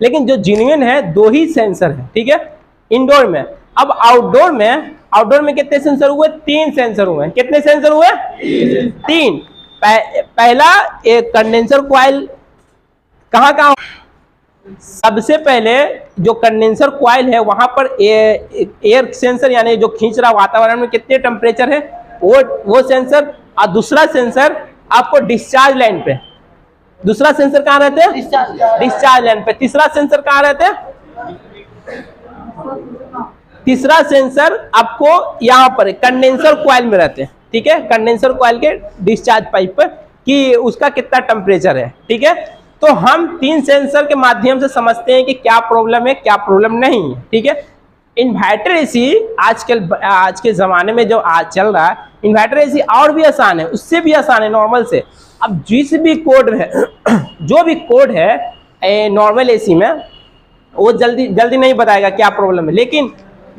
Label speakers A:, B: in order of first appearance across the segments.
A: लेकिन जो जेन्युइन है 2 ही सेंसर है, ठीक है, इंडोर में। अब आउटडोर में कितने सेंसर हुए? 3 सेंसर हुए। कितने सेंसर हुए? 3। पहला एक कंडेंसर कॉइल कहाँ? सबसे पहले जो कंडेंसर कॉइल है वहां पर एयर सेंसर, यानी जो खींच रहा वातावरण में कितने टेम्परेचर है वो सेंसर। और दूसरा सेंसर आपको डिस्चार्ज लाइन पे, दूसरा सेंसर कहाँ रहते हैं? डिस्चार्ज लाइन पे। तीसरा सेंसर कहाँ रहते हैं? तीसरा सेंसर आपको यहाँ पर कंडेंसर कॉइल में रहते हैं, ठीक है, कंडेंसर कॉइल के डिस्चार्ज पाइप पर कि उसका कितना टेम्परेचर है, ठीक है। तो हम 3 सेंसर के माध्यम से समझते हैं कि क्या प्रॉब्लम है, क्या प्रॉब्लम नहीं है, ठीक है। इन्वर्टर एसी आज के ज़माने में जो आज चल रहा है, इन्वर्टर एसी और भी आसान है, उससे भी आसान है नॉर्मल से। अब जिस भी कोड है जो भी कोड है नॉर्मल एसी में, वो जल्दी नहीं बताएगा क्या प्रॉब्लम है, लेकिन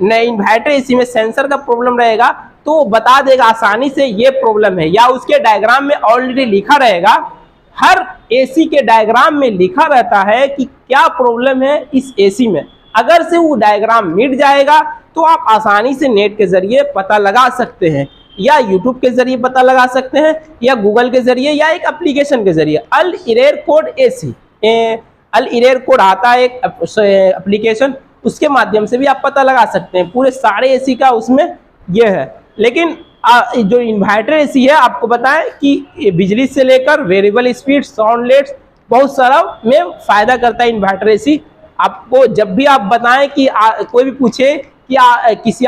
A: इन्वर्टर एसी में सेंसर का प्रॉब्लम रहेगा तो वो बता देगा आसानी से ये प्रॉब्लम है, या उसके डायग्राम में ऑलरेडी लिखा रहेगा। हर एसी के डायग्राम में लिखा रहता है कि क्या प्रॉब्लम है इस एसी में। अगर से वो डायग्राम मिट जाएगा तो आप आसानी से नेट के जरिए पता लगा सकते हैं, या यूट्यूब के जरिए पता लगा सकते हैं, या गूगल के जरिए, या एक एप्लीकेशन के जरिए। अल इरेर कोड एसी, अल इरेर कोड आता है एक एप्लीकेशन, उसके माध्यम से भी आप पता लगा सकते हैं। पूरे सारे एसी का उसमें ये है। लेकिन जो इन्वर्टर एसी है, आपको बताएं कि बिजली से लेकर वेरिएबल स्पीड, साउंडलेस, बहुत सारा में फायदा करता है इन्वर्टर एसी। आपको जब भी आप बताएं कि कोई भी पूछे कि किसी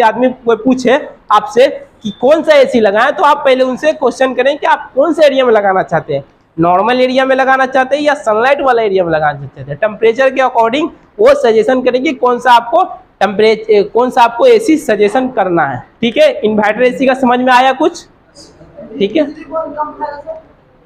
A: आदमी कोई पूछे आपसे कि कौन सा एसी लगाएं, तो आप पहले उनसे क्वेश्चन करें कि आप कौन से एरिया में लगाना चाहते हैं, नॉर्मल एरिया में लगाना चाहते हैं या सनलाइट वाला एरिया में लगाना चाहते हैं। टेम्परेचर के अकॉर्डिंग वो सजेशन करेंगे कौन सा आपको एसी सजेशन करना है, ठीक है। इन्वर्टर एसी का समझ में आया कुछ? ठीक है।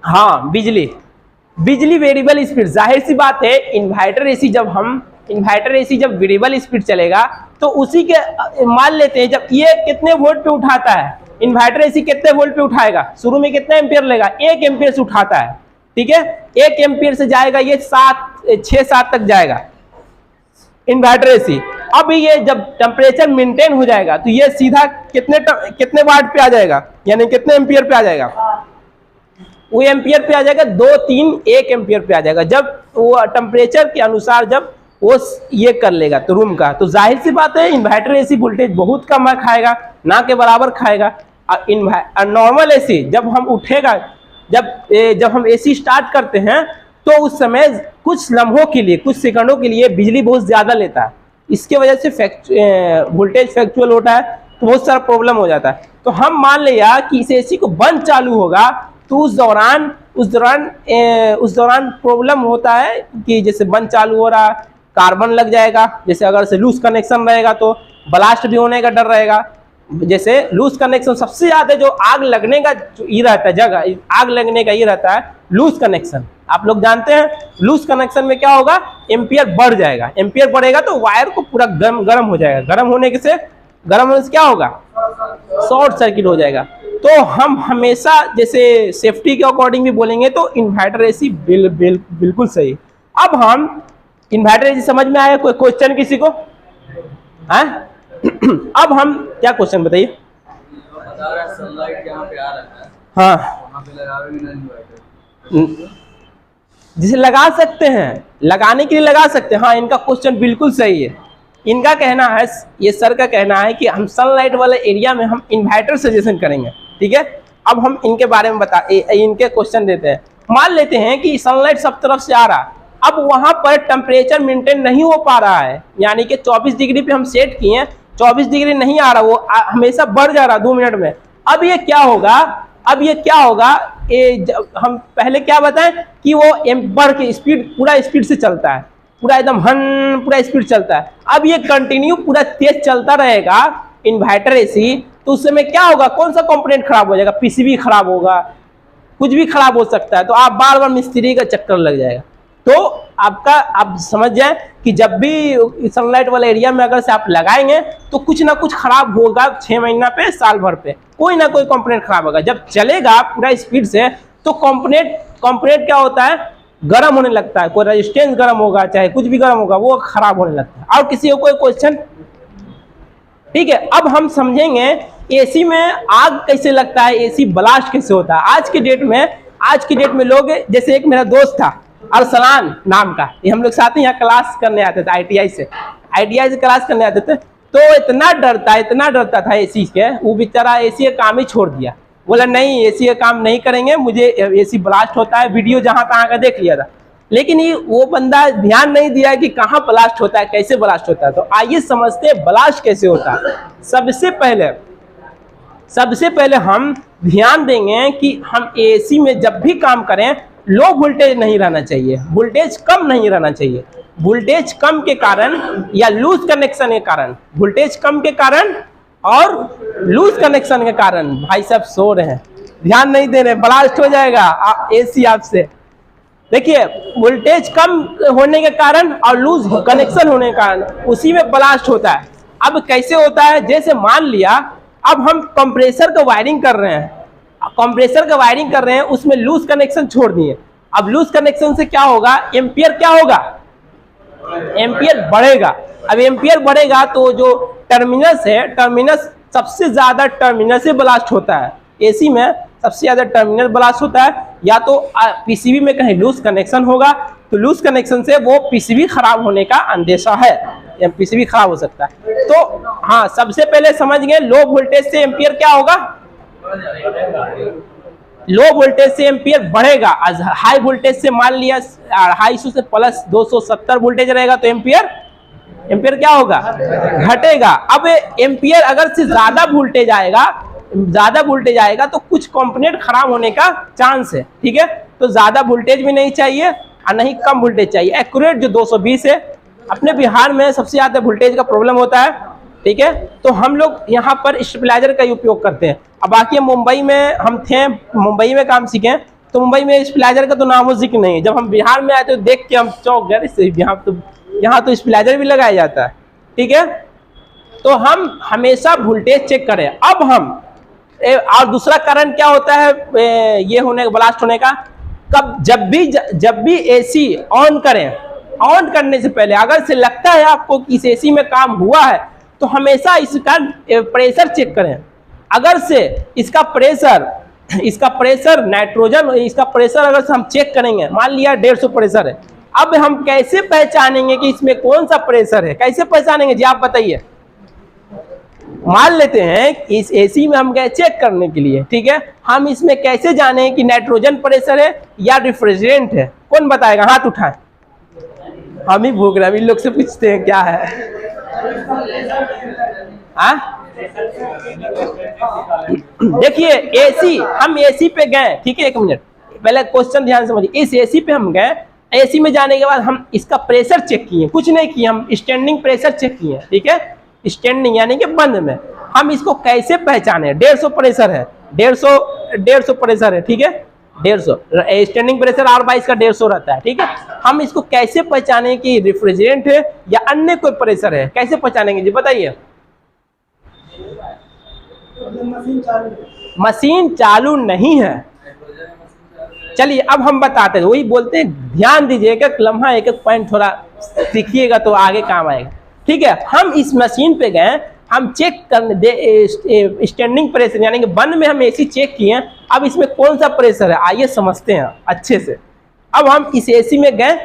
A: हाँ, बिजली वेरिएबल स्पीड, जाहिर सी बात है इन्वर्टर एसी जब वेरिएबल स्पीड चलेगा तो उसी के मान लेते हैं, जब ये कितने वोल्ट पे उठाता है, इन्वर्टर एसी कितने वोल्ट पे उठाएगा, शुरू में कितना एम्पियर लेगा, 1 एम्पियर से उठाता है, ठीक है। 1 एम्पियर से जाएगा, ये 6-7 तक जाएगा इन्वर्टर एसी। अब ये जब टेम्परेचर मेंटेन हो जाएगा तो ये सीधा कितने वाट पे आ जाएगा, यानी कितने एम्पियर पे आ जाएगा, वो एम्पियर पे आ जाएगा, 2-3-1 एम्पियर पे आ जाएगा। जब वो टेम्परेचर के अनुसार जब वो ये कर लेगा तो रूम का, तो जाहिर सी बात है इन्वर्टर एसी वोल्टेज बहुत कम खाएगा, ना के बराबर खाएगा। नॉर्मल एसी जब हम उठेगा, जब हम एसी स्टार्ट करते हैं तो उस समय कुछ लम्हों के लिए, कुछ सेकंडों के लिए बिजली बहुत ज़्यादा लेता है, इसके वजह से वोल्टेज फ्लक्चुएट होता है, तो बहुत सारा प्रॉब्लम हो जाता है। तो हम मान लिया कि इस एसी को बंद चालू होगा तो उस दौरान प्रॉब्लम होता है कि जैसे बंद चालू हो रहा, कार्बन लग जाएगा, जैसे अगर से लूज कनेक्शन रहेगा तो ब्लास्ट भी होने का डर रहेगा। जैसे लूज कनेक्शन सबसे ज्यादा जो आग लगने का ये रहता है, जगह आग लगने का ये रहता है लूज कनेक्शन। आप लोग जानते हैं लूज कनेक्शन में क्या होगा, एम्पियर बढ़ जाएगा, एम्पियर बढ़ेगा तो वायर को पूरा गर्म हो जाएगा, गर्म होने से क्या होगा, शॉर्ट सर्किट हो जाएगा। तो हम हमेशा जैसे सेफ्टी के अकॉर्डिंग भी बोलेंगे तो इन्वर्टर एसी बिल्कुल सही। अब हम इन्वर्टर एसी समझ में आया, कोई क्वेश्चन किसी को? हाँ अब हम क्या क्वेश्चन बताइए। हाँ, जिसे लगा सकते हैं, लगाने के लिए लगा सकते हैं। हाँ, इनका क्वेश्चन बिल्कुल सही है। इनका कहना है, ये सर का कहना है कि हम सनलाइट वाले एरिया में हम इन्वर्टर सजेशन करेंगे, ठीक है। अब हम इनके बारे में इनके क्वेश्चन देते हैं। मान लेते हैं कि सनलाइट सब तरफ से आ रहा, अब वहां पर टेम्परेचर मेंटेन नहीं हो पा रहा है, यानी कि 24 डिग्री पे हम सेट किए, 24 डिग्री नहीं आ रहा, वो हमेशा बढ़ जा रहा 2 मिनट में। अब ये क्या होगा, हम पहले क्या बताएं कि वो बढ़ के स्पीड, पूरा स्पीड से चलता है, पूरा एकदम पूरा स्पीड चलता है। अब ये कंटिन्यू पूरा तेज चलता रहेगा इन्वर्टर एसी, तो उस समय क्या होगा, कौन सा कंपोनेंट खराब हो जाएगा, पीसीबी खराब होगा, कुछ भी खराब हो सकता है। तो आप बार बार मिस्त्री का चक्कर लग जाएगा। तो आप समझ जाए कि जब भी सनलाइट वाले एरिया में अगर से आप लगाएंगे तो कुछ ना कुछ खराब होगा, 6 महीना पे, साल भर पे कोई ना कोई कंपोनेंट खराब होगा। जब चलेगा पूरा स्पीड से तो कंपोनेंट क्या होता है, गर्म होने लगता है, कोई रेजिस्टेंस गर्म होगा, चाहे कुछ भी गर्म होगा, वो खराब होने लगता है। और किसी को कोई क्वेश्चन? ठीक है, अब हम समझेंगे एसी में आग कैसे लगता है, एसी ब्लास्ट कैसे होता है। आज की डेट में लोग, जैसे एक मेरा दोस्त था अरसलान नाम का, ये हम लोग साथ ही यहाँ क्लास करने आते थे, आईटीआई से क्लास करने आते थे। तो इतना डरता था एसी के, वो बेचारा एसी का काम ही छोड़ दिया। बोला नहीं, एसी का काम नहीं करेंगे, मुझे एसी ब्लास्ट होता है। वीडियो जहां तहां का देख लिया था, लेकिन ये वो बंदा ध्यान नहीं दिया कि कहाँ ब्लास्ट होता है, कैसे ब्लास्ट होता है। तो आइए समझते हैं ब्लास्ट कैसे होता है। सबसे पहले हम ध्यान देंगे कि हम एसी में जब भी काम करें, लो वोल्टेज नहीं रहना चाहिए, वोल्टेज कम नहीं रहना चाहिए। वोल्टेज कम के कारण या लूज कनेक्शन के कारण, वोल्टेज कम के कारण और लूज कनेक्शन के कारण, भाई साहब सो रहे हैं, ध्यान नहीं दे रहे, ब्लास्ट हो जाएगा एसी आपसे। देखिए, वोल्टेज कम होने के कारण और लूज कनेक्शन होने के कारण उसी में ब्लास्ट होता है। अब कैसे होता है, जैसे मान लिया अब हम कंप्रेसर का वायरिंग कर रहे हैं, उसमें लूज कनेक्शन छोड़ दिए। अब लूज कनेक्शन से क्या होगा, एम्पियर क्या होगा, एम्पियर बढ़ेगा। अब एम्पियर बढ़ेगा तो जो टर्मिनस है, टर्मिनस सबसे ज्यादा टर्मिनस से ब्लास्ट होता है। एसी में सबसे ज्यादा टर्मिनल ब्लास्ट होता है, या तो पीसीबी में कहीं लूज कनेक्शन होगा, तो लूज कनेक्शन से वो पीसीबी खराब होने का अंदेशा है, या पीसीबी खराब हो सकता है। तो हाँ, सबसे पहले समझ गए लो वोल्टेज से एम्पियर क्या होगा, लो वोल्टेज से एम्पियर बढ़ेगा। हाई वोल्टेज से मान लिया 250 से प्लस 270 वोल्टेज रहेगा, तो एम्पियर क्या होगा, घटेगा। अब एम्पियर अगर से ज्यादा वोल्टेज आएगा तो कुछ कंपोनेंट खराब होने का चांस है। ठीक है, तो ज्यादा वोल्टेज भी नहीं चाहिए और नहीं कम वोल्टेज चाहिए, एक्यूरेट जो 220 है। अपने बिहार में सबसे ज्यादा वोल्टेज का प्रॉब्लम होता है। ठीक है, तो हम लोग यहाँ पर स्टेबलाइजर का उपयोग करते हैं। अब बाकी मुंबई में हम थे, मुंबई में काम सीखे, तो मुंबई में स्टेबलाइजर का तो नामो जिक्र नहीं। जब हम बिहार में आए तो देख के हम चौंक गए, यहाँ तो स्टेबलाइजर भी लगाया जाता है। ठीक है, तो हम हमेशा वोल्टेज चेक करें। अब हम और दूसरा कारण क्या होता है ये होने का, ब्लास्ट होने का, जब भी एसी ऑन करें, ऑन करने से पहले अगर से लगता है आपको कि इस एसी में काम हुआ है, तो हमेशा इसका प्रेशर चेक करें। अगर से इसका प्रेशर नाइट्रोजन, इसका प्रेशर अगर से हम चेक करेंगे, मान लिया 150 प्रेशर है, अब हम कैसे पहचानेंगे कि इसमें कौन सा प्रेशर है, कैसे पहचानेंगे जी, आप बताइए। मान लेते हैं इस एसी में हम गए चेक करने के लिए, ठीक है, हम इसमें कैसे जाने कि नाइट्रोजन प्रेशर है या रिफ्रिजरेंट है, कौन बताएगा, हाथ उठाएं। हम ही भूख रहे हैं, इन लोग से पूछते हैं क्या है। देखिए एसी, हम एसी पे गए, ठीक है, एक मिनट पहले क्वेश्चन ध्यान से समझिए। इस एसी पे हम गए, एसी में जाने के बाद हम इसका प्रेशर चेक किए, कुछ नहीं किए, हम स्टैंडिंग प्रेशर चेक किए। ठीक है, स्टैंडिंग यानी कि बंद में। हम इसको कैसे पहचाने, 150 प्रेशर है, 150 प्रेशर है, ठीक है, 150 स्टैंडिंग प्रेशर R22 का 150 रहता है। ठीक है, हम इसको कैसे पहचाने कि रिफ्रिजरेंट है या अन्य कोई प्रेशर है, कैसे पहचानेंगे जी बताइए। मशीन चालू नहीं है, चलिए अब हम बताते हैं, वही बोलते हैं, ध्यान दीजिएगा, लम्हा एक एक पॉइंट थोड़ा सीखिएगा तो आगे काम आएगा। ठीक है, हम इस मशीन पे गए, हम चेक करने स्टैंडिंग प्रेशर यानी कि बंद में हम एसी चेक किए। अब इसमें कौन सा प्रेशर है आइए समझते हैं अच्छे से। अब हम इस एसी में गए,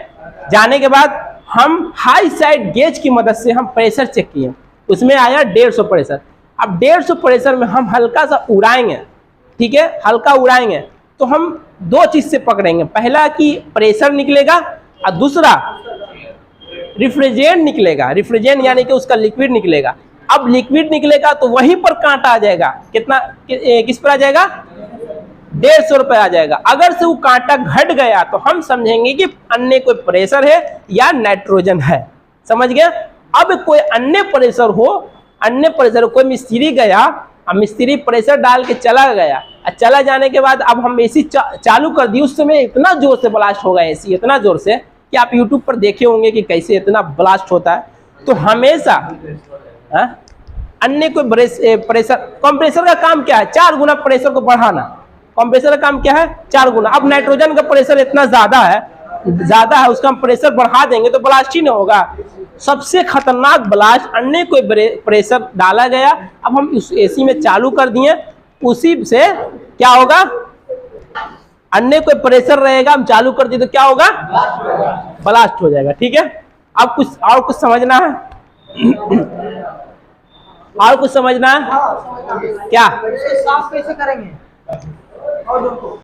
A: जाने के बाद हम हाई साइड गेज की मदद से हम प्रेशर चेक किए, उसमें आया 150 प्रेशर। अब 150 प्रेशर में हम हल्का सा उड़ाएंगे, ठीक है, हल्का उड़ाएंगे तो हम दो चीज से पकड़ेंगे, पहला कि प्रेशर निकलेगा और दूसरा रिफ्रिजरेंट निकलेगा। रिफ्रिजरेंट यानी कि उसका लिक्विड निकलेगा। अब लिक्विड निकलेगा तो वहीं पर कांटा आ जाएगा, कितना किस पर आ जाएगा, 150 रुपये आ जाएगा। अगर से वो कांटा घट गया तो हम समझेंगे कि अन्य कोई प्रेशर है या नाइट्रोजन है, समझ गए। अब कोई अन्य प्रेशर हो, अन्य प्रेशर, कोई मिस्त्री गया, अब मिस्त्री प्रेशर डाल के चला गया, चला जाने के बाद अब हम एसी चालू कर दी, उस समय इतना जोर से ब्लास्ट होगा एसी, इतना जोर से कि आप यूट्यूब पर देखे होंगे कि कैसे इतना ब्लास्ट होता है। तो हमेशा अन्य कोई प्रेशर, कंप्रेसर का काम क्या है, 4 गुना प्रेशर को बढ़ाना। कंप्रेसर का काम क्या है, 4 गुना। अब नाइट्रोजन का प्रेशर इतना ज्यादा है, ज्यादा है उसका हम प्रेशर बढ़ा देंगे तो ब्लास्ट ही नहीं होगा। सबसे खतरनाक ब्लास्ट, अन्य कोई प्रेशर डाला गया, अब हम उस एसी में चालू कर दिए, उसी से क्या होगा, अन्य कोई प्रेशर रहेगा, हम चालू कर दिए तो क्या होगा, ब्लास्ट हो जाएगा। ठीक है, अब कुछ और कुछ समझना है, और कुछ समझना है क्या?
B: साफ कैसे करेंगे?